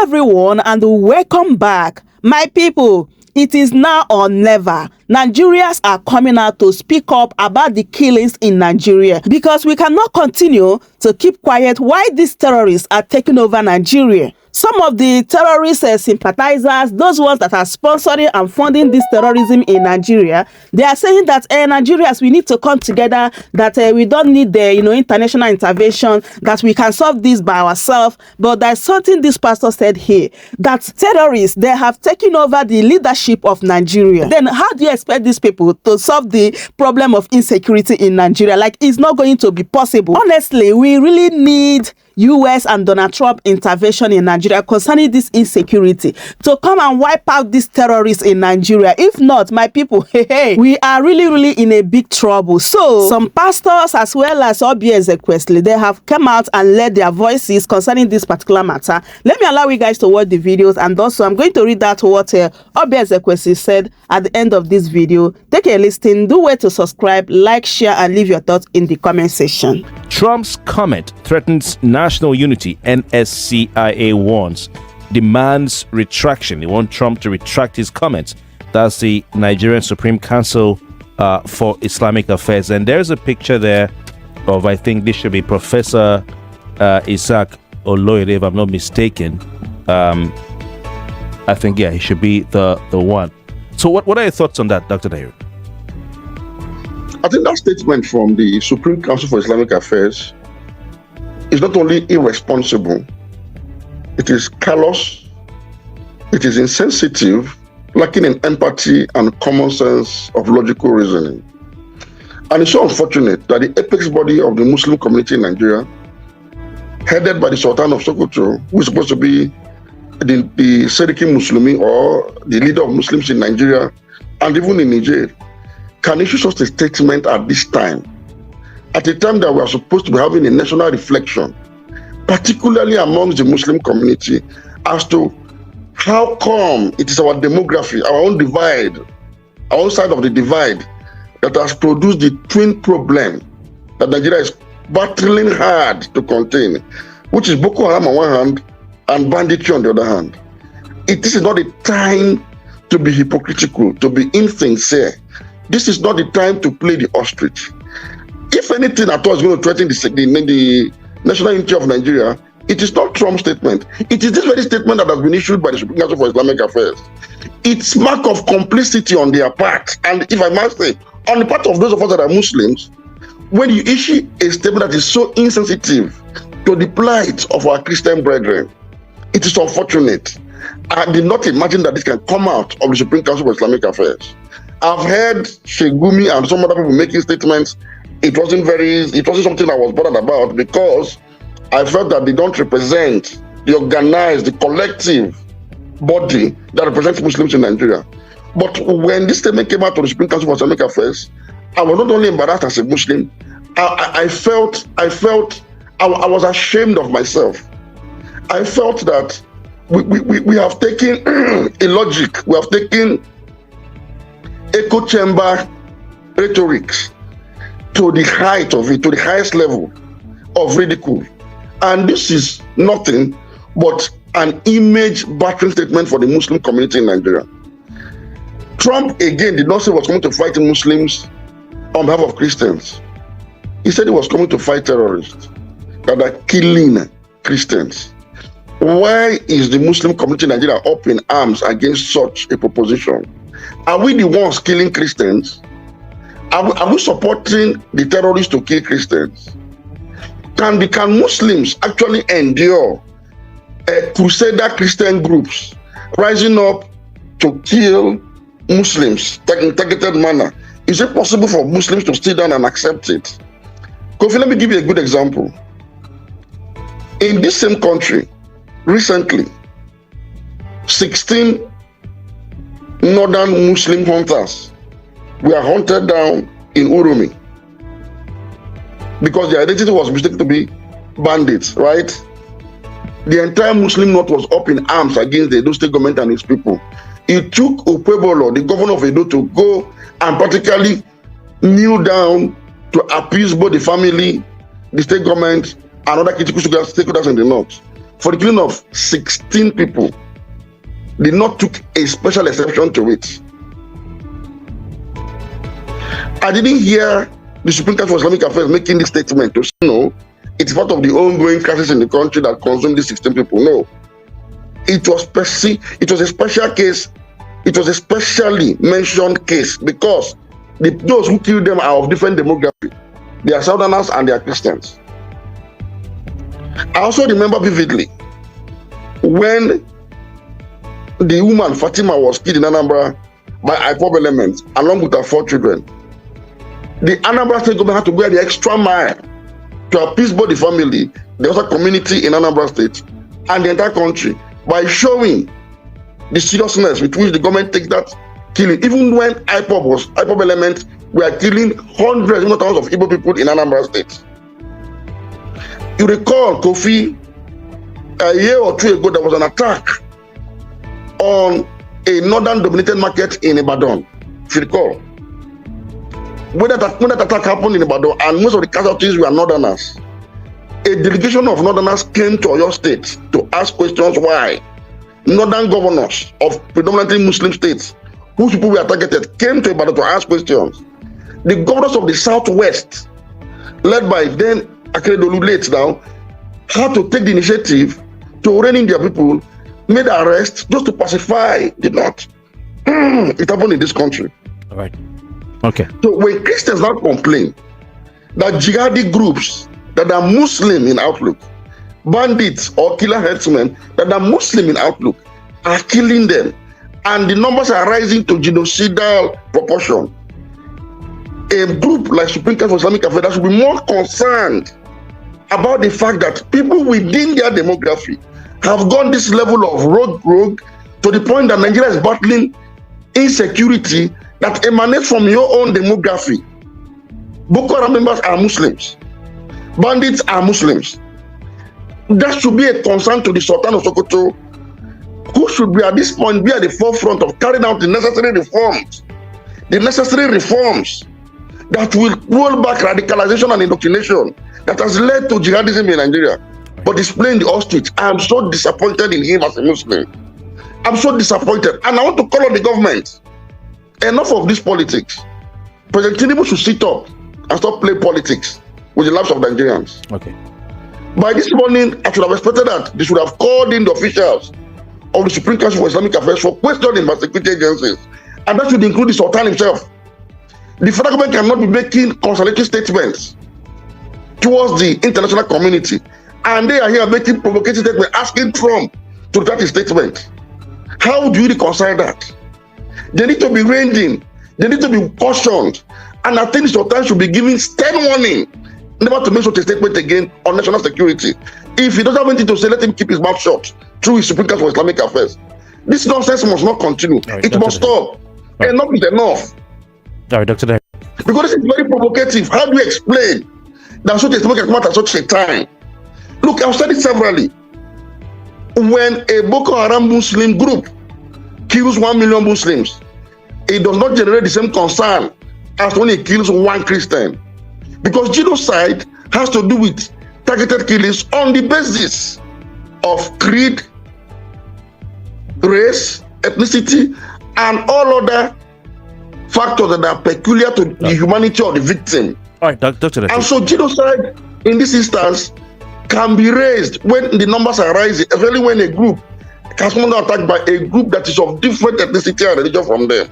everyone and welcome back. My people, it is now or never. Nigerians are coming out to speak up about the killings in Nigeria because we cannot continue to keep quiet while these terrorists are taking over Nigeria. Some of the terrorist sympathizers, those ones that are sponsoring and funding this terrorism in Nigeria, they are saying that Nigerians, we need to come together, that we don't need the international intervention, that we can solve this by ourselves. But there's something this pastor said here, that terrorists, they have taken over the leadership of Nigeria. Then how do you expect these people to solve the problem of insecurity in Nigeria? Like, it's not going to be possible. Honestly, we really need US and Donald Trump intervention in Nigeria concerning this insecurity to come and wipe out these terrorists in Nigeria. If not, my people, we are really in a big trouble. So some pastors as well as Oby Ezekwesili, they have come out and led their voices concerning this particular matter. Let me allow you guys to watch the videos, and also I'm going to read out what Oby Ezekwesili said at the end of this video. Take a listen, do wait to subscribe, like, share, and leave your thoughts in the comment section. Trump's comment threatens national unity, NSCIA warns, demands retraction. They want Trump to retract his comments. That's the Nigerian Supreme Council for Islamic Affairs. And there's a picture there of, I think this should be Professor Isaac Oloyede, if I'm not mistaken. I think, yeah, he should be the one. So what are your thoughts on that, Dr. Dairo? I think that statement from the Supreme Council for Islamic Affairs is not only irresponsible, it is callous, it is insensitive, lacking in empathy and common sense of logical reasoning. And it's so unfortunate that the apex body of the Muslim community in Nigeria, headed by the Sultan of Sokoto, who is supposed to be the Seriki Muslimi, or the leader of Muslims in Nigeria and even in Niger, can issue such a statement at this time, at a time that we are supposed to be having a national reflection, particularly amongst the Muslim community, as to how come it is our demography, our own divide, our own side of the divide, that has produced the twin problem that Nigeria is battling hard to contain, which is Boko Haram on one hand and banditry on the other hand. This is not a time to be hypocritical, to be insincere. This is not the time to play the ostrich. If anything at all is going to threaten the national unity of Nigeria, it is not Trump's statement. It is this very statement that has been issued by the Supreme Council for Islamic Affairs. It's mark of complicity on their part. And if I must say, on the part of those of us that are Muslims, when you issue a statement that is so insensitive to the plight of our Christian brethren, it is unfortunate. I did not imagine that this can come out of the Supreme Council for Islamic Affairs. I've heard Sheikh Gumi and some other people making statements. It wasn't something I was bothered about, because I felt that they don't represent the organized, the collective body that represents Muslims in Nigeria. But when this statement came out of the Supreme Council for Islamic Affairs, I was not only embarrassed as a Muslim, I was ashamed of myself. I felt that we have taken a logic, we have taken echo chamber rhetorics to the height of it, to the highest level of ridicule. And this is nothing but an image battering statement for the Muslim community in Nigeria. Trump, again, did not say he was coming to fight Muslims on behalf of Christians. He said he was coming to fight terrorists that are killing Christians. Why is the Muslim community in Nigeria up in arms against such a proposition? Are we the ones killing Christians? Are we supporting the terrorists to kill Christians? Can Muslims actually endure crusader Christian groups rising up to kill Muslims in targeted manner? Is it possible for Muslims to sit down and accept it? Kofi, let me give you a good example. In this same country, recently, 16 northern Muslim hunters were hunted down in Urumi because their identity was mistaken to be bandits, right? The entire Muslim North was up in arms against the Edo State government and its people. It took Okpebolo, the governor of Edo, to go and practically kneel down to appease both the family, the state government, and other critical stakeholders in the North for the killing of 16 people did not took a special exception to it. I didn't hear the Supreme Council for Islamic Affairs making this statement to say, no, it's part of the ongoing crisis in the country that consumed these 16 people. No. It was a special case. It was a specially mentioned case because those who killed them are of different demography. They are Southerners and they are Christians. I also remember vividly when the woman Fatima was killed in Anambra by IPOB elements along with her 4 children. The Anambra State government had to go the extra mile to appease both the family, the other community in Anambra State, and the entire country by showing the seriousness with which the government takes that killing. Even when IPOB elements were killing hundreds, if not thousands of Igbo people in Anambra State. You recall, Kofi, a year or 2 ago, there was an attack on a northern dominated market in Ibadan, if you recall. When that attack happened in Ibadan, and most of the casualties were northerners, a delegation of northerners came to Oyo State to ask questions why northern governors of predominantly Muslim states, whose people were targeted, came to Ibadan to ask questions. The governors of the southwest, led by then Akeredolu late now, had to take the initiative to rein in their people, made arrests just to pacify the north. It happened in this country. All right. Okay. So when Christians now complain that jihadi groups that are Muslim in outlook, bandits or killer headsmen that are Muslim in outlook are killing them, and the numbers are rising to genocidal proportion, a group like Supreme Council for Islamic Affairs should be more concerned about the fact that people within their demography have gone this level of rogue to the point that Nigeria is battling insecurity that emanates from your own demography. Boko Haram members are Muslims. Bandits are Muslims. That should be a concern to the Sultan of Sokoto, who should be at this point be at the forefront of carrying out the necessary reforms that will roll back radicalization and indoctrination that has led to jihadism in Nigeria. But displaying the ostrich, I am so disappointed in him as a Muslim. I'm so disappointed. And I want to call on the government. Enough of this politics. President Tinubu should sit up and stop playing politics with the lives of Nigerians. Okay. By this morning, I should have expected that they should have called in the officials of the Supreme Council for Islamic Affairs for questioning by security agencies. And that should include the Sultan himself. The federal government cannot be making consolatory statements towards the international community. And they are here making provocative statements, asking Trump to retract his statement. How do you reconcile that? They need to be reined in. They need to be cautioned. And I think the Sultan should be giving stern warning never to make such a statement again on national security. If he doesn't have anything to say, let him keep his mouth shut through his Supreme Council for Islamic Affairs. This nonsense must not continue. Right, it must stop. Right. Enough is enough. All right, Dr. Because this is very provocative. How do you explain that such a statement can come out at such a time? Look, I've said it severally. When a Boko Haram Muslim group kills 1 million Muslims, it does not generate the same concern as when it kills 1 Christian. Because genocide has to do with targeted killings on the basis of creed, race, ethnicity, and all other factors that are peculiar to the humanity of the victim. All right, Dr. And so genocide in this instance can be raised when the numbers are rising, especially when a group has been attacked by a group that is of different ethnicity and religion from them.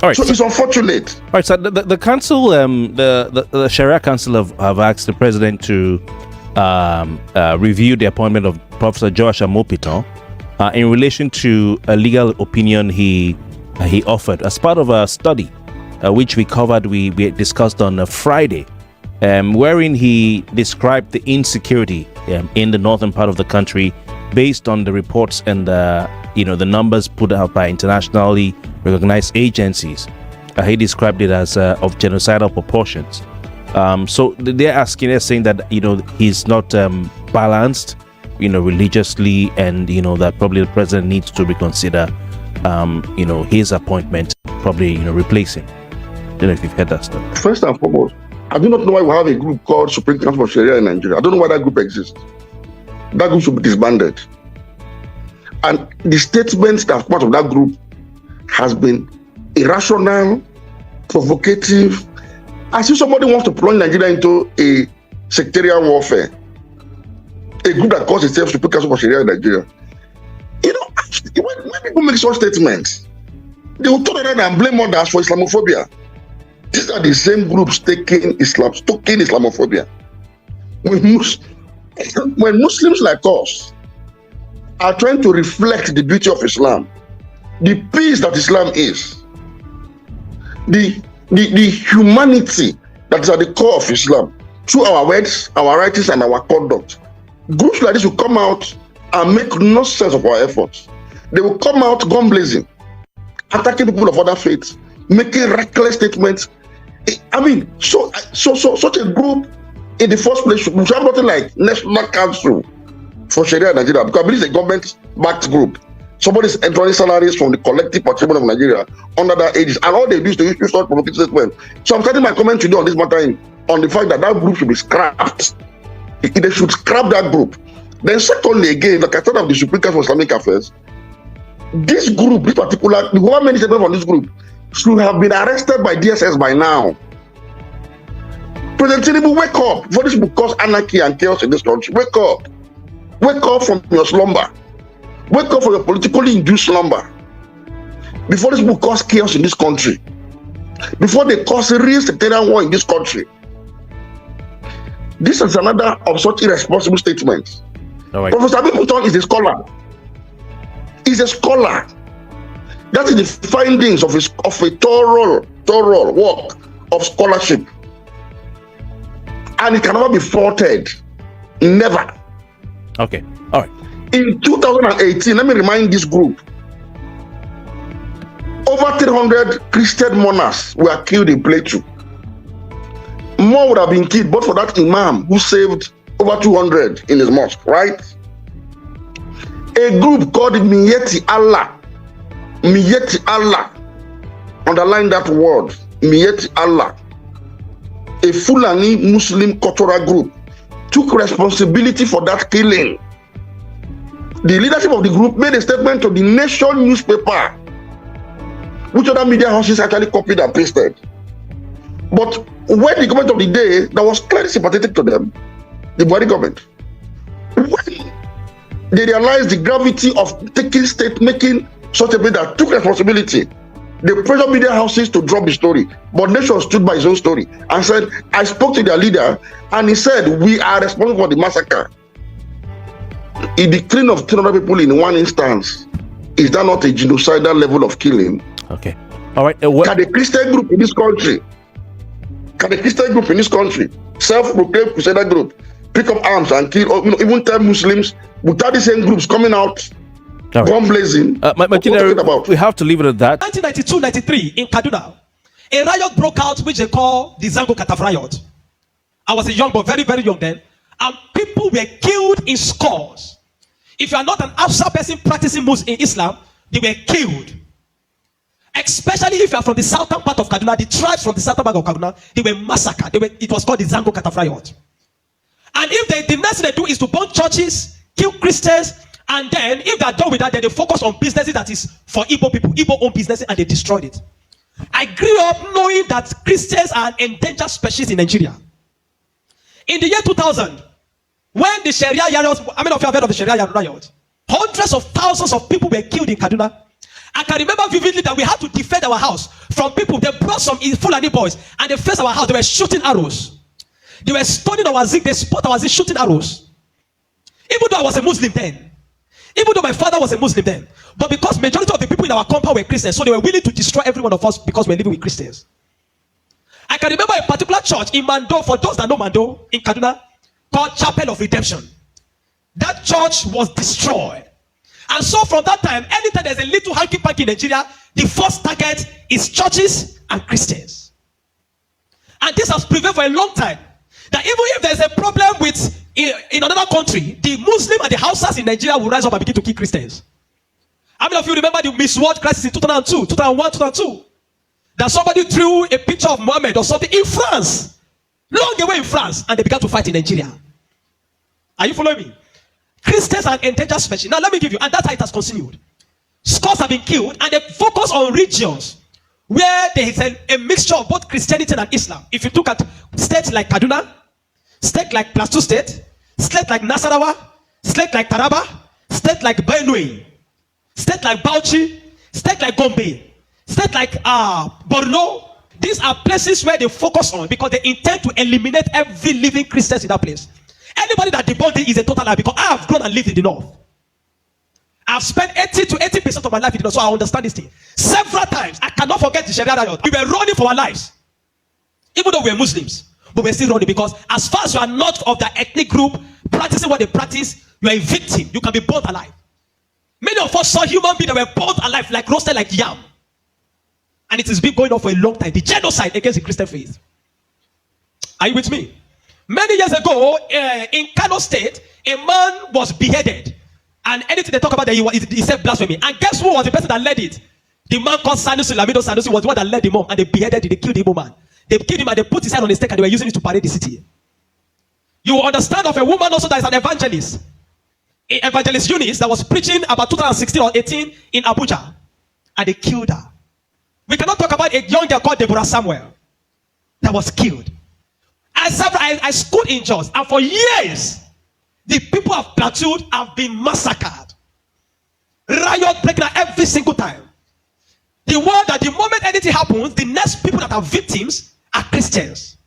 All right, so it's unfortunate. All right, so the council, the Sharia Council have asked the president to review the appointment of Professor Joash Amopitan in relation to a legal opinion he offered as part of a study which we discussed on Friday, wherein he described the insecurity in the northern part of the country based on the reports and the numbers put out by internationally recognized agencies. He described it as of genocidal proportions. So they're saying that he's not balanced, religiously, and that probably the president needs to reconsider, his appointment, probably replacing. I don't know if you've heard that stuff. First and foremost, I do not know why we have a group called Supreme Council for Sharia in Nigeria. I don't know why that group exists. that group should be disbanded. And the statements that are part of that group has been irrational, provocative, as if somebody wants to plunge Nigeria into a sectarian warfare. A group that calls itself Supreme Council for Sharia in Nigeria. You know, when people make such statements, they will turn around and blame others for Islamophobia. These are the same groups stoking Islamophobia. When Muslims like us are trying to reflect the beauty of Islam, the peace that Islam is, the humanity that is at the core of Islam, through our words, our writings, and our conduct, groups like this will come out and make no sense of our efforts. They will come out gun blazing, attacking people of other faiths, making reckless statements. I mean, such a group in the first place should have nothing like National Council for Sharia in Nigeria, because I believe it's a government-backed group. Somebody is entering salaries from the collective patrimony of Nigeria under that aegis, and all they do is to use such provocative statements. So I'm starting my comment today on this matter on the fact that that group should be scrapped. They should scrap that group. Then secondly, again, like I said of the Supreme Council for Islamic Affairs, this group, this particular, whoever made statement from this group should have been arrested by DSS by now. President Tinubu, wake up before this will cause anarchy and chaos in this country. Wake up. Wake up from your slumber. Wake up from your politically induced slumber. Before this will cause chaos in this country. Before they cause a real sectarian war in this country. This is another of such irresponsible statements. Right. Professor Abibuton is a scholar. He's a scholar. That is the findings of a thorough work of scholarship. And it can never be faulted. Never. Okay. All right. In 2018, let me remind this group, over 300 Christian monarchs were killed in Plateau. More would have been killed, but for that imam who saved over 200 in his mosque, right? A group called Miyeti Allah. Miyeti Allah. Underline that word. Miyeti Allah. A Fulani Muslim cultural group took responsibility for that killing. The leadership of the group made a statement to the Nation newspaper, which other media houses actually copied and pasted. But when the government of the day that was clearly sympathetic to them, the body government, when they realized the gravity of making such a bit that took responsibility, they pressured media houses to drop the story. But Nation stood by his own story and said, I spoke to their leader and he said, we are responsible for the massacre. In the killing of 300 people in one instance, is that not a genocidal level of killing? Okay. All right. Can the Christian group in this country, self-proclaimed Crusader group, pick up arms and kill, even 10 Muslims without the same groups coming out, gun blazing? We have to leave it at that. 1992-93 in Kaduna, a riot broke out which they call the Zango Kataf riot. I was a young boy, very, very young then, and people were killed in scores. If you are not an Hausa person practicing Muslim in Islam, they were killed. Especially if you are from the southern part of Kaduna, the tribes from the southern part of Kaduna, they were massacred. It was called the Zango Kataf riot. And if the next thing they do is to burn churches, kill Christians, and then if they are done with that, then they focus on businesses that is for Igbo people, Igbo-owned businesses, and they destroyed it. I grew up knowing that Christians are an endangered species in Nigeria. In the year 2000, when the Sharia riot, how many of you have heard of the Sharia riot? Hundreds of thousands of people were killed in Kaduna. I can remember vividly that we had to defend our house from people. They brought some Fulani boys and they faced our house. They were shooting arrows. They were stoning our zinc. They spot our zinc, shooting arrows. Even though I was a Muslim then. Even though my father was a Muslim then. But because majority of the people in our compound were Christians, so they were willing to destroy every one of us because we're living with Christians. I can remember a particular church in Mando, for those that know Mando, in Kaduna, called Chapel of Redemption. That church was destroyed. And so from that time, anytime there's a little hanky-panky in Nigeria, the first target is churches and Christians. And this has prevailed for a long time. That even if there's a problem with in another country, the Muslim and the Hausas in Nigeria will rise up and begin to kill Christians. How many of you remember the Miss World crisis in 2002, 2001, 2002? That somebody threw a picture of Muhammad or something in France, long away in France, and they began to fight in Nigeria. Are you following me? Christians are endangered species. Now let me give you, and that's how it has continued. Scores have been killed, and they focus on regions where there is a mixture of both Christianity and Islam. If you look at states like Kaduna, states like Plateau State, states like Nasarawa, states like Taraba, states like Benue, states like Bauchi, states like Gombe, states like Borno. These are places where they focus on because they intend to eliminate every living Christian in that place. Anybody that debunks it is a total lie, because I have grown and lived in the north. I've spent 80 to 80% of my life in the north, so I understand this thing. Several times, I cannot forget the Sharia riot. We were running for our lives, even though we were Muslims, but we're still running, because as far as you are not of the ethnic group practicing what they practice, you are a victim. You can be burnt alive. Many of us saw human beings that were burnt alive, like roasted like yam. And it has been going on for a long time. The genocide against the Christian faith. Are you with me? Many years ago, in Kano State, a man was beheaded. And anything they talk about, he said blasphemy. And guess who was the person that led it? The man called Sanusi, Lamido Sanusi, was the one that led him on. And they beheaded him, they killed the Igbo man. They killed him and they put his head on a stake and they were using it to parade the city. You will understand of a woman also that is an evangelist. Evangelist Eunice that was preaching about 2016 or 18 in Abuja. And they killed her. We cannot talk about a young girl called Deborah Samuel that was killed. I schooled in Jos, and for years, the people of Plateau have been massacred. Riot breaking out every single time. The word that the moment anything happens, the next people that are victims are Christians.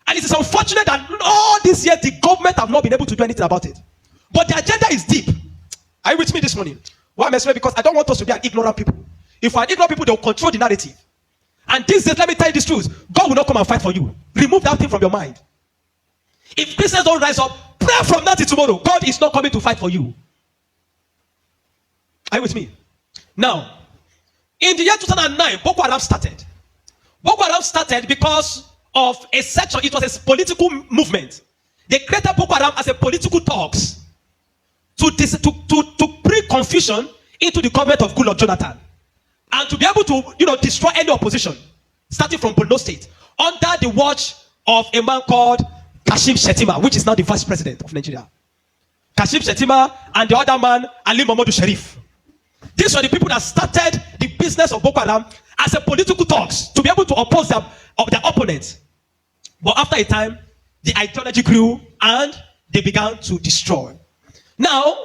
And it is unfortunate that all these years the government have not been able to do anything about it. But the agenda is deep. Are you with me this morning? Why am I saying? Because I don't want us to be an ignorant people. If we are ignorant people, they will control the narrative. And these days, let me tell you this truth. God will not come and fight for you. Remove that thing from your mind. If Christians don't rise up, pray from now till tomorrow. God is not coming to fight for you. Are you with me? Now, in the year 2009, Boko Haram started. Boko Haram started because of a section. It was a political movement. They created Boko Haram as a political talks to bring confusion into the government of Goodluck Jonathan. And to be able to, destroy any opposition, starting from Borno State, under the watch of a man called Kashim Shettima, which is now the vice president of Nigeria. Kashim Shettima and the other man, Ali Mohammed Sharif. These were the people that started the business of Boko Haram as a political talks to be able to oppose their opponents. But after a time, the ideology grew and they began to destroy. Now,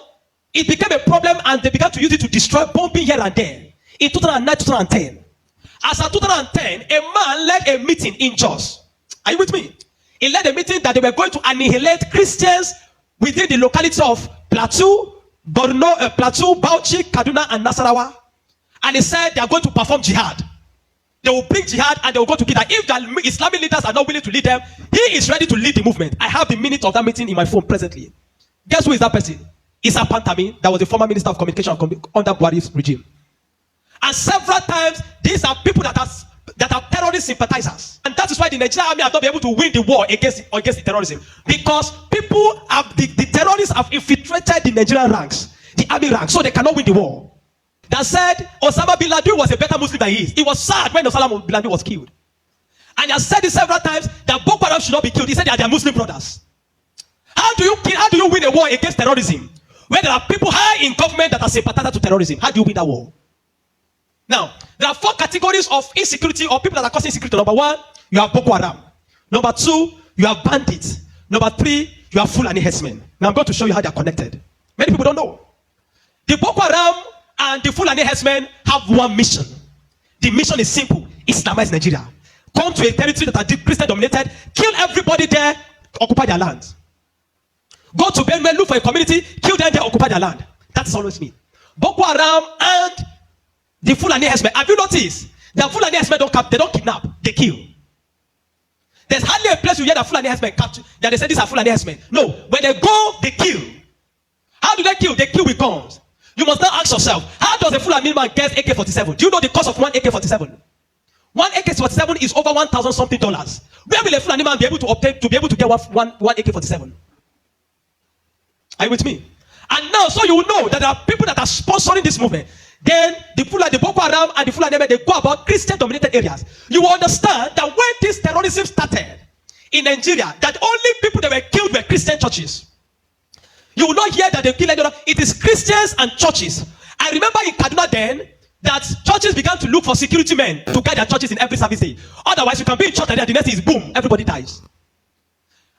it became a problem and they began to use it to destroy, bombing here and there. In 2009, 2010. As of 2010, a man led a meeting in Jos. Are you with me? He led a meeting that they were going to annihilate Christians within the locality of Plateau, Borno, Plateau, Bauchi, Kaduna, and Nasarawa. And he said they are going to perform jihad. They will bring jihad and they will go to kill them. If the Islamic leaders are not willing to lead them, he is ready to lead the movement. I have the minute of that meeting in my phone presently. Guess who is that person? Issa Pantami, that was the former Minister of Communication under Buhari's regime. And several times, these are people that are terrorist sympathizers. And that is why the Nigerian army have not been able to win the war against the terrorism. Because people have, the terrorists have infiltrated the Nigerian ranks, the army ranks, so they cannot win the war. That said, Osama bin Laden was a better Muslim than he is. He was sad when Osama bin Laden was killed. And he has said it several times that Boko Haram should not be killed. He said they are their Muslim brothers. How do you win a war against terrorism when there are people high in government that are sympathizers to terrorism? How do you win that war? Now, there are 4 categories of insecurity or people that are causing insecurity. Number 1, you have Boko Haram. Number 2, you have bandits. Number 3, you have Fulani herdsmen. Now, I'm going to show you how they are connected. Many people don't know. The Boko Haram and the Fulani herdsmen have one mission. The mission is simple: Islamize Nigeria. Come to a territory that are Christian dominated, kill everybody there, occupy their land. Go to Benue, look for a community, kill them there, occupy their land. That is always me. Boko Haram and the Fulani herdsmen. Have you noticed? The Fulani herdsmen they don't kidnap, they kill. There's hardly a place you hear that Fulani herdsmen capture that they say these are Fulani herdsmen. No, when they go, they kill. How do they kill? They kill with guns. You must now ask yourself, how does a Fulani man get AK-47? Do you know the cost of one AK-47? One AK-47 is over $1,000 something. Where will a Fulani man be able to obtain to be able to get one AK-47? Are you with me? And now, so you will know that there are people that are sponsoring this movement. Then the Boko Haram and the Fulani, they go about Christian-dominated areas. You will understand that when this terrorism started in Nigeria, that only people that were killed were Christian churches. You will not hear that they kill anyone. It is Christians and churches. I remember in Kaduna then that churches began to look for security men to guide their churches in every service day. Otherwise, you can be in church and then the next is boom, everybody dies.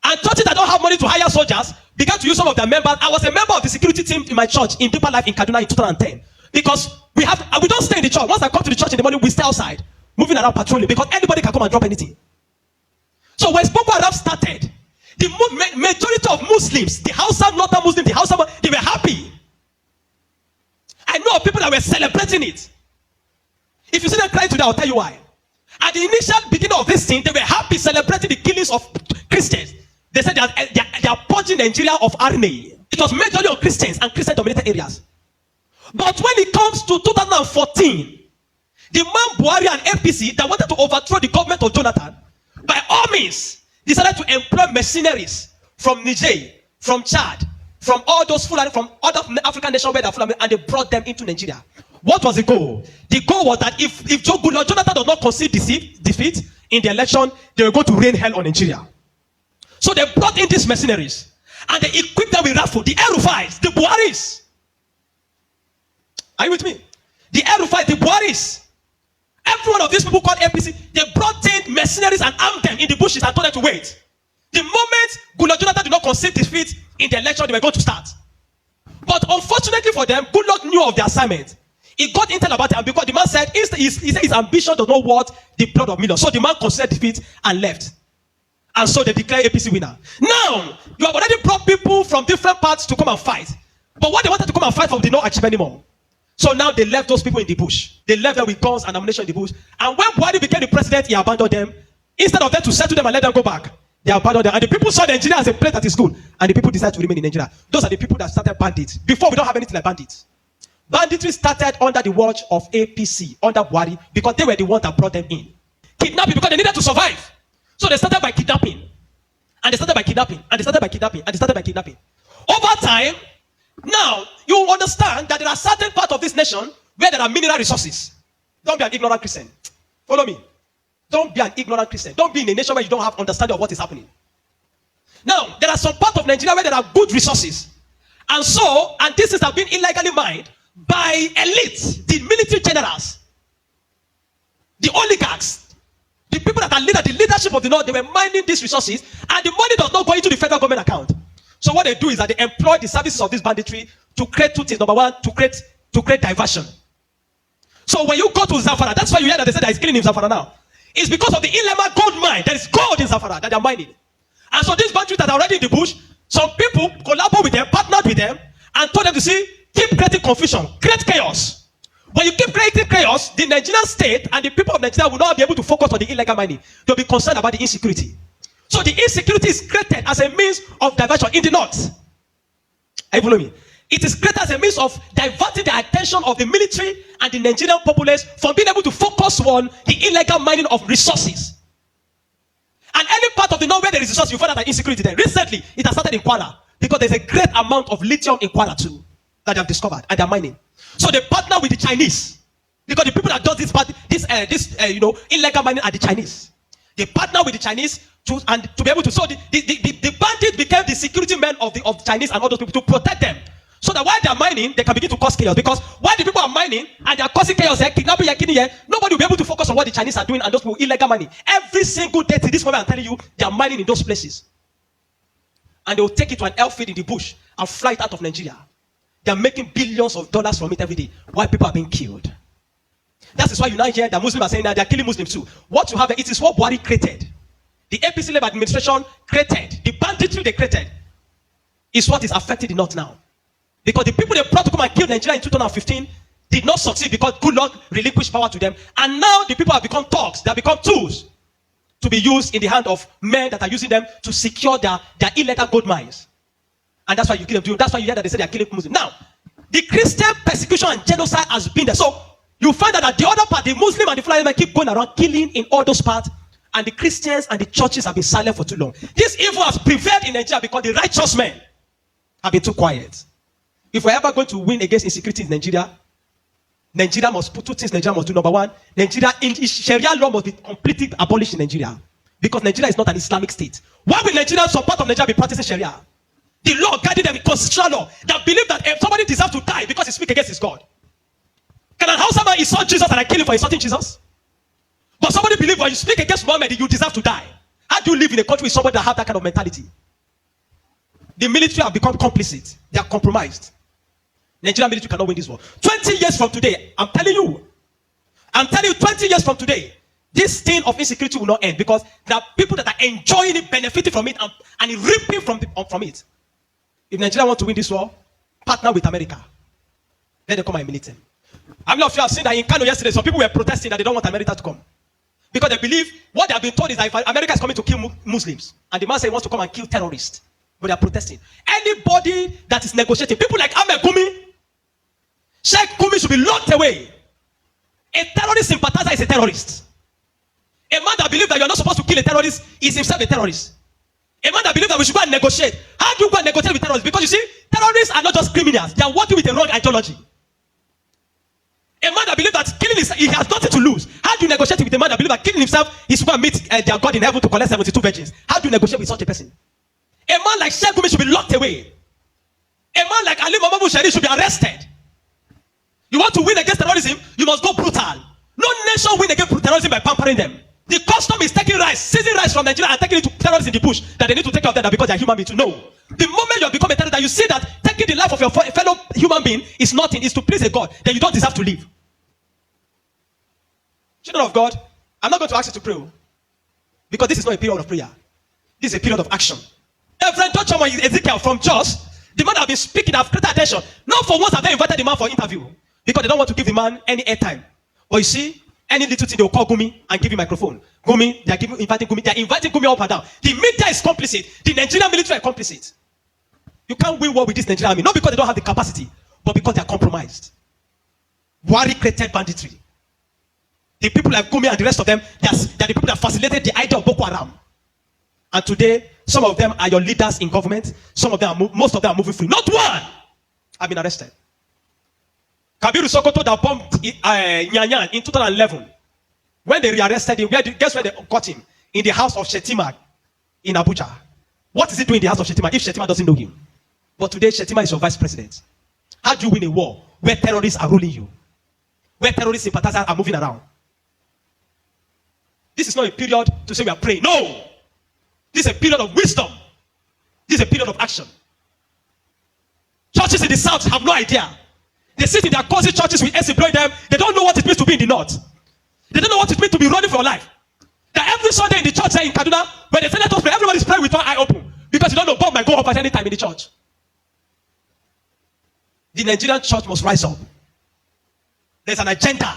And churches that don't have money to hire soldiers began to use some of their members. I was a member of the security team in my church in Deeper Life in Kaduna in 2010. Because we don't stay in the church. Once I come to the church in the morning, we stay outside, moving around patrolling because anybody can come and drop anything. So when Boko Haram started, the majority of Muslims, the Hausa, Northern Muslims, they were happy. I know of people that were celebrating it. If you see them crying today, I'll tell you why. At the initial beginning of this thing, they were happy celebrating the killings of Christians. They said they are purging Nigeria of RNA. It was majorly on Christians and Christian-dominated areas. But when it comes to 2014, the man Buhari and APC that wanted to overthrow the government of Jonathan, by all means, decided to employ mercenaries from Niger, from Chad, from all those Fulani, from other African nations where they're Fulani, and they brought them into Nigeria. What was the goal? The goal was that if Jonathan does not concede defeat in the election, they were going to rain hell on Nigeria. So they brought in these mercenaries and they equipped them with rifles, the Erufais, the Buharis. Are you with me? The Erufais, the Buharis. Every one of these people called APC, they brought in mercenaries and armed them in the bushes and told them to wait. The moment Jonathan did not concede defeat in the election, they were going to start. But unfortunately for them, Goodluck knew of the assignment. He got intel about it, and because the man said his ambition does not worth the blood of millions. So the man conceded defeat and left. And so they declared APC winner. Now, you have already brought people from different parts to come and fight. But what they wanted to come and fight for did not achieve anymore. So now they left those people in the bush. They left them with guns and ammunition in the bush. And when Buhari became the president, he abandoned them. Instead of them to settle them and let them go back, they abandoned them. And the people saw Nigeria as a place that is good. And the people decided to remain in Nigeria. Those are the people that started bandits. Before, we don't have anything like bandits. Banditry started under the watch of APC, under Buhari, because they were the ones that brought them in. Kidnapping, because they needed to survive. So they started by kidnapping. And they started by kidnapping. And they started by kidnapping. And they started by kidnapping. Over time, now, you understand that there are certain parts of this nation where there are mineral resources. Don't be an ignorant Christian. Follow me. Don't be an ignorant Christian. Don't be in a nation where you don't have understanding of what is happening. Now, there are some parts of Nigeria where there are good resources. And so, and this has been illegally mined by elites, the military generals, the oligarchs, the people that are the leadership of the North. They were mining these resources, and the money does not go into the federal government account. So what they do is that they employ the services of this banditry to create two things. Number one, to create diversion. So when you go to Zamfara, that's why you hear that they say there is killing in Zamfara now. It's because of the Ilema gold mine. There is gold in Zamfara that they are mining. And so these bandits that are already in the bush, some people collaborate with them, partnered with them, and told them to keep creating confusion, create chaos. When you keep creating chaos, the Nigerian state and the people of Nigeria will not be able to focus on the illegal mining. They'll be concerned about the insecurity. So the insecurity is created as a means of diversion in the north. Are you following me? It is created as a means of diverting the attention of the military and the Nigerian populace from being able to focus on the illegal mining of resources. And any part of the north where there is resources, you find out that insecurity there. Recently, it has started in Kwara because there's a great amount of lithium in Kwara too that they have discovered and they're mining. So they partner with the Chinese because the people that do this illegal mining are the Chinese. They partner with the Chinese to be able to. So the bandits became the security men of the Chinese and all those people to protect them. So that while they are mining, they can begin to cause chaos. Because while the people are mining and they are causing chaos, kidnapping, nobody will be able to focus on what the Chinese are doing and those people illegal mining. Every single day to this moment, I'm telling you, they are mining in those places. And they will take it to an airfield in the bush and fly it out of Nigeria. They are making billions of dollars from it every day while people are being killed. That is why you now hear that Muslims are saying that they are killing Muslims too. What you have there, it is what Buhari created. The APC Labour administration created, the banditry they created, is what is affecting the North now. Because the people they brought to come and kill Nigeria in 2015 did not succeed because Goodluck relinquished power to them. And now the people have become thugs. They have become tools to be used in the hand of men that are using them to secure their illegal gold mines. And that's why you kill them. That's why you hear that they say they are killing Muslims. Now, the Christian persecution and genocide has been there. So you find out that the other part, the Muslim and the Fulani men keep going around killing in all those parts. And the Christians and the churches have been silent for too long. This evil has prevailed in Nigeria because the righteous men have been too quiet. If we're ever going to win against insecurity in Nigeria, Nigeria must put two things Nigeria must do. Number one, Sharia law must be completely abolished in Nigeria. Because Nigeria is not an Islamic state. Why will Nigeria, some part of Nigeria, be practicing Sharia? The law guiding them, constitutional law, that believe that if somebody deserves to die because he speaks against his God. Can an Hausa man insult Jesus and I kill him for insulting Jesus? But somebody believes when you speak against Muhammad, you deserve to die. How do you live in a country with somebody that have that kind of mentality? The military have become complicit. They are compromised. Nigerian military cannot win this war. 20 years from today, I'm telling you, 20 years from today, this thing of insecurity will not end because there are people that are enjoying it, benefiting from it, and reaping from it. If Nigeria wants to win this war, partner with America. Let them come and militate. I'm not sure I've seen that in Kano yesterday, some people were protesting that they don't want America to come. Because they believe what they have been told is that if America is coming to kill Muslims, and the man says he wants to come and kill terrorists, but they are protesting. Anybody that is negotiating, people like Ahmed Gumi, Sheikh Gumi should be locked away. A terrorist sympathizer is a terrorist. A man that believes that you are not supposed to kill a terrorist is himself a terrorist. A man that believes that we should go and negotiate. How do you go and negotiate with terrorists? Because you see, terrorists are not just criminals. They are working with a wrong ideology. A man that believes that killing is, he has nothing to lose. How do you negotiate with a man that believes that killing himself is going to meet their God in heaven to collect 72 virgins? How do you negotiate with such a person? A man like Sheikh Gumi should be locked away. A man like Ali Muhammad Bushari should be arrested. You want to win against terrorism, you must go brutal. No nation win against terrorism by pampering them. The custom is taking rice, seizing rice from Nigeria and taking it to terrorists in the bush that they need to take care of them because they are human beings. No. The moment you have become a terrorist, that you see that taking the life of your fellow human being is nothing, is to please a God, then you don't deserve to live. Children of God, I'm not going to ask you to pray because this is not a period of prayer. This is a period of action. Reverend Dr. Oby Ezekwesili from Jos, the man that have been speaking, have created attention. Not for once have they invited the man for interview because they don't want to give the man any airtime. But you see, any little thing they will call Gumi and give him microphone. Gumi, they are inviting Gumi up and down. The media is complicit. The Nigerian military are complicit. You can't win war with this Nigerian army, not because they don't have the capacity, but because they are compromised. Buhari created banditry. The people like Gumi and the rest of them, they are the people that facilitated the idea of Boko Haram. And today, some of them are your leaders in government. Some of them, most of them are moving free. Not one have been arrested. Kabiru Sokoto that bombed Nyanyan in 2011. When they rearrested him, guess where they got him? In the house of Shetima in Abuja. What is he doing in the house of Shetima if Shetima doesn't know him? But today, Shetima is your vice president. How do you win a war where terrorists are ruling you? Where terrorist sympathizers are moving around? This is not a period to say we are praying. No! This is a period of wisdom. This is a period of action. Churches in the south have no idea. They sit in their cozy churches with AC blowing them. They don't know what it means to be in the north. They don't know what it means to be running for your life. That every Sunday in the church there in Kaduna, when they say let us pray, everybody's praying with one eye open. Because you don't know God might go up at any time in the church. The Nigerian church must rise up. There's an agenda.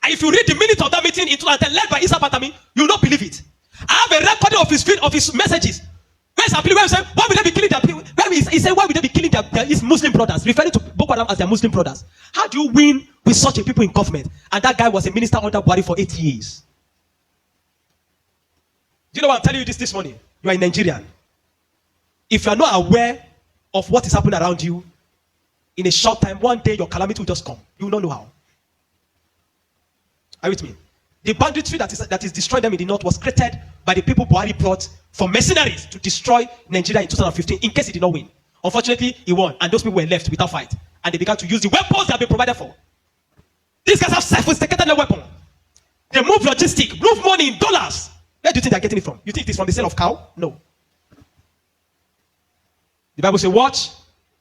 And if you read the minute of that meeting in 2010 led by Isa Patami, you will not believe it. I have a recording of his messages. Where's appeal? Where he said, why would they be killing their people? He said, why would they be killing his Muslim brothers? Referring to Boko Haram as their Muslim brothers. How do you win with such a people in government? And that guy was a minister under Buhari for 8 years. Do you know what I'm telling you this morning? You are a Nigerian. If you are not aware of what is happening around you, in a short time, one day your calamity will just come. You will not know how. Are you with me? The banditry that is destroying them in the north was created by the people Buhari brought for mercenaries to destroy Nigeria in 2015 in case he did not win. Unfortunately, he won, and those people were left without fight. And they began to use the weapons that have been provided for. These guys have sophisticated their weapon. They move logistics, move money in dollars. Where do you think they're getting it from? You think it's from the sale of cow? No. The Bible says, watch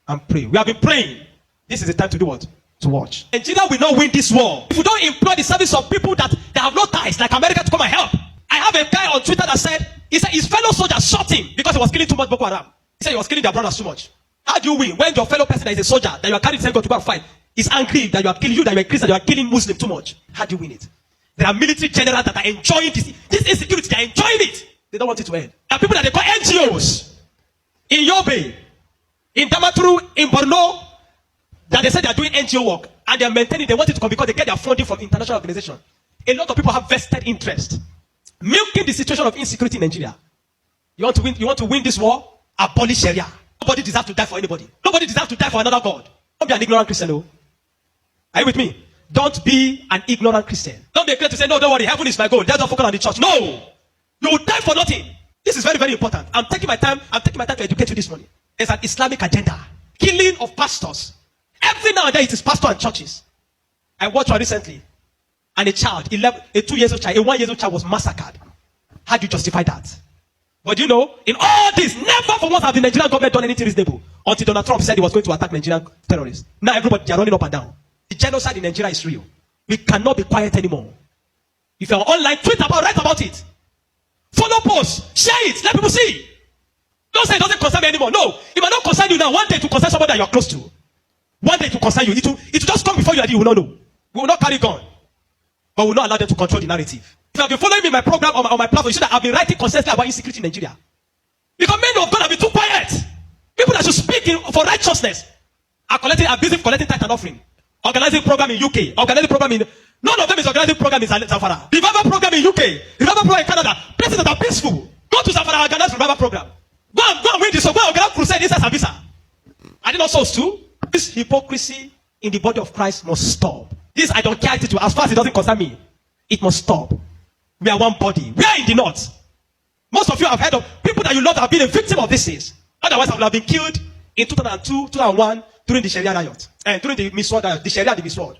and pray. We have been praying. This is the time to do what? To watch. Nigeria will not win this war if we don't employ the service of people that have no ties, like America, to come and help. I have a guy on Twitter that said, he said his fellow soldiers shot him because he was killing too much Boko Haram. He said he was killing their brothers too much. How do you win when your fellow person that is a soldier that you are carrying to go and fight is angry that you are killing that you are Christian, that you are killing Muslim too much? How do you win it? There are military generals that are enjoying this insecurity. They are enjoying it. They don't want it to end. There are people that they call NGOs in Yobe, in Damaturu, in Borno, that they say they are doing NGO work and they are maintaining. They want it to come because they get their funding from international organizations. A lot of people have vested interest, milking the situation of insecurity in Nigeria. You want to win this war? Abolish Sharia. Nobody deserves to die for anybody. Nobody deserves to die for another God. Don't be an ignorant Christian, no. Are you with me? Don't be an ignorant Christian. Don't be afraid to say, no, don't worry, heaven is my goal. Let's not focus on the church. No! You will die for nothing. This is very, very important. I'm taking my time to educate you this morning. There's an Islamic agenda. Killing of pastors. Every now and then it is pastor and churches. I watched one recently. And a child, a 2-year-old child, a 1-year-old child was massacred. How do you justify that? But you know, in all this, never for once have the Nigerian government done anything reasonable until Donald Trump said he was going to attack Nigerian terrorists. Now everybody, they are running up and down. The genocide in Nigeria is real. We cannot be quiet anymore. If you are online, tweet about, write about it. Follow posts, share it, let people see. Don't say it doesn't concern me anymore. No, it might not concern you now. One day it will concern somebody that you are close to. One day it will concern you. It will just come before you and you will not know. We will not carry gun. But we will not allow them to control the narrative. If you have been following me in my program on my platform, you see that I've been writing consistently about insecurity in Nigeria. Because men of God have been too quiet. People that should speak for righteousness are busy collecting tithe and offering. Organizing program in UK, organizing program in... None of them is organizing program in Zamfara. Revival program in UK, revival program in Canada. Places that are peaceful. Go to Zamfara and organize revival program. Go and win this. So go and organize crusade inside Savisa. Are they not souls too? This hypocrisy in the body of Christ must stop. This I don't care it as far as it doesn't concern me. It must stop. We are one body. We are in the north. Most of you have heard of people that you love that have been a victim of this things. Otherwise, I would have been killed in 2002, 2001 during the Sharia riot. And during the Misword, the Sharia, the Misword.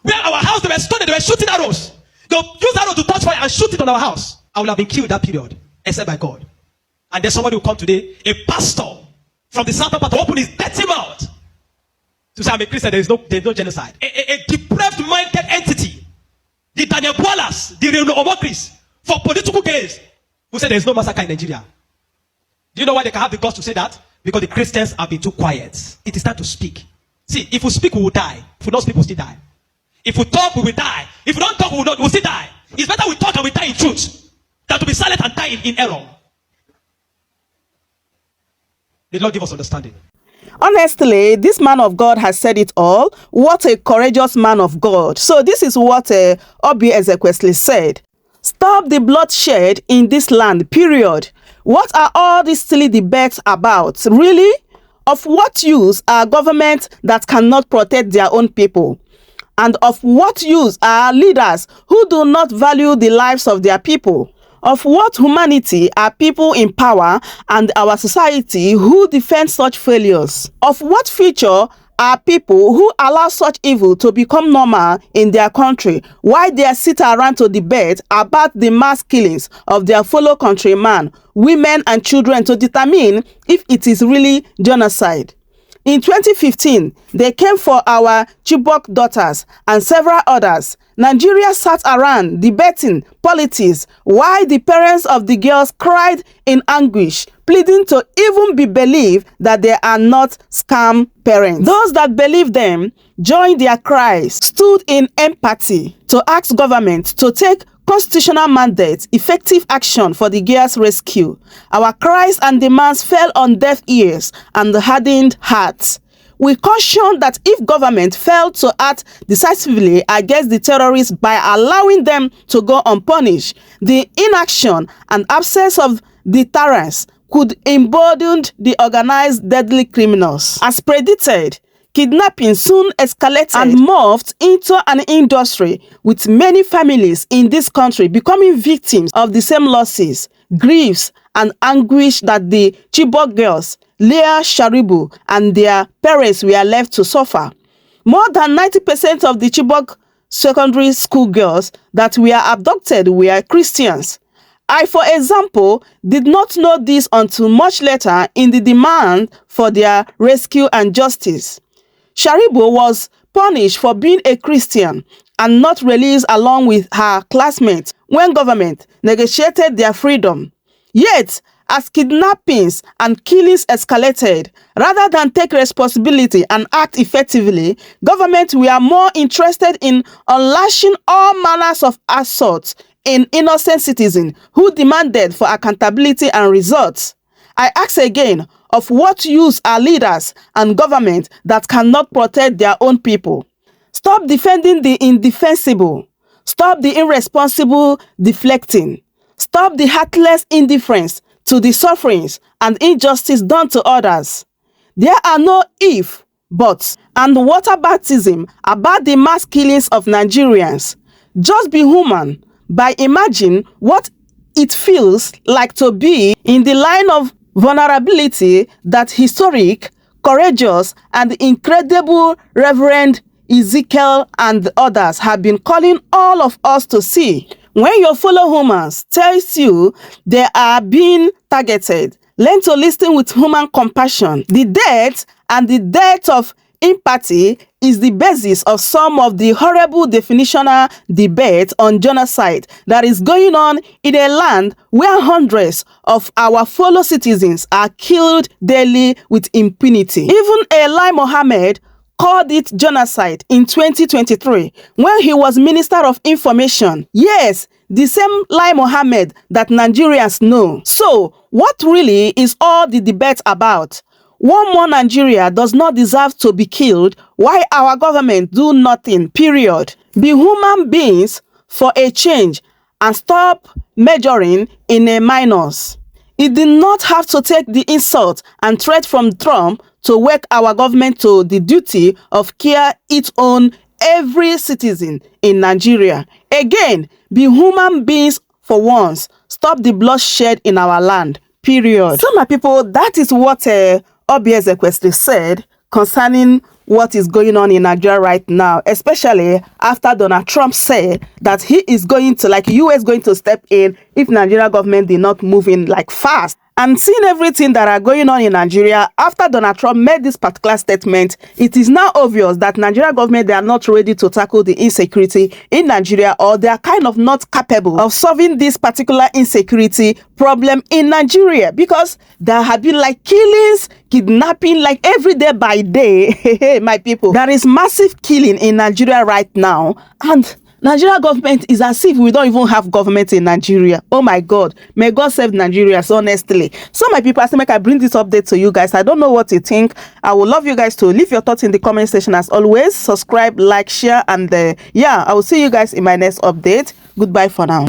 Where our house, they were stoned, they were shooting arrows. They use arrows to touch fire and shoot it on our house. I would have been killed that period, except by God. And then somebody will come today, a pastor from the southern part, to open his dirty mouth to say, I'm a Christian, there's no genocide. A depraved-minded entity, the Daniel Boalas, the Omokris, for political gains, who said there's no massacre in Nigeria. Do you know why they can have the guts to say that? Because the Christians have been too quiet. It is time to speak. See, if we speak, we will die. If we don't speak, we will still die. If we talk, we will die. If we don't talk, we will still die. It's better we talk and we die in truth than to be silent and die in error. The Lord give us understanding. Honestly, this man of God has said it all. What a courageous man of God. So this is what Oby Ezekwesili said. Stop the bloodshed in this land, period. What are all these silly debates about? Really? Of what use are governments that cannot protect their own people? And of what use are leaders who do not value the lives of their people? Of what humanity are people in power and our society who defend such failures? Of what future are people who allow such evil to become normal in their country while they sit around to debate about the mass killings of their fellow countrymen, women and children to determine if it is really genocide? In 2015, they came for our Chibok daughters and several others. Nigeria sat around debating politics while the parents of the girls cried in anguish, pleading to even be believed that they are not scam parents. Those that believe them joined their cries, stood in empathy to ask government to take constitutional mandate, effective action for the girls' rescue. Our cries and demands fell on deaf ears and hardened hearts. We caution that if government failed to act decisively against the terrorists by allowing them to go unpunished, the inaction and absence of deterrence could embolden the organized deadly criminals. As predicted, kidnapping soon escalated and morphed into an industry, with many families in this country becoming victims of the same losses, griefs, and anguish that the Chibok girls, Leah Sharibu, and their parents were left to suffer. More than 90% of the Chibok secondary school girls that were abducted were Christians. I, for example, did not know this until much later in the demand for their rescue and justice. Sharibu was punished for being a Christian and not released along with her classmates when government negotiated their freedom. Yet, as kidnappings and killings escalated, rather than take responsibility and act effectively, governments were more interested in unleashing all manners of assaults in innocent citizens who demanded for accountability and results. I ask again, of what use are leaders and government that cannot protect their own people? Stop defending the indefensible. Stop the irresponsible deflecting. Stop the heartless indifference to the sufferings and injustice done to others. There are no if, buts, and water baptism about the mass killings of Nigerians. Just be human by imagining what it feels like to be in the line of vulnerability that historic, courageous, and incredible Reverend Ezekiel and others have been calling all of us to see. When your fellow humans tells you they are being targeted, learn to listen with human compassion. The death and the death of empathy is the basis of some of the horrible definitional debate on genocide that is going on in a land where hundreds of our fellow citizens are killed daily with impunity. Even Eli Mohammed called it genocide in 2023 when he was Minister of Information. Yes, the same Lai Mohammed that Nigerians know. So, what really is all the debate about? One more Nigeria does not deserve to be killed while our government do nothing, period. Be human beings for a change and stop majoring in a minors. It did not have to take the insult and threat from Trump to wake our government to the duty of care its own every citizen in Nigeria. Again, be human beings for once. Stop the bloodshed in our land, period. So my people, that is what Oby Ezekwesili said concerning what is going on in Nigeria right now, especially after Donald Trump said that he is going to, like, US going to step in if Nigeria government did not move in like fast. And seeing everything that are going on in Nigeria after Donald Trump made this particular statement, it is now obvious that Nigeria government, they are not ready to tackle the insecurity in Nigeria, or they are kind of not capable of solving this particular insecurity problem in Nigeria, because there have been like killings, kidnapping, like every day by day. My people, there is massive killing in Nigeria right now, and Nigeria government is as if we don't even have government in Nigeria. Oh my God. May God save Nigeria, so honestly. So my people, I make I bring this update to you guys. I don't know what you think. I would love you guys to leave your thoughts in the comment section as always. Subscribe, like, share, and yeah, I will see you guys in my next update. Goodbye for now.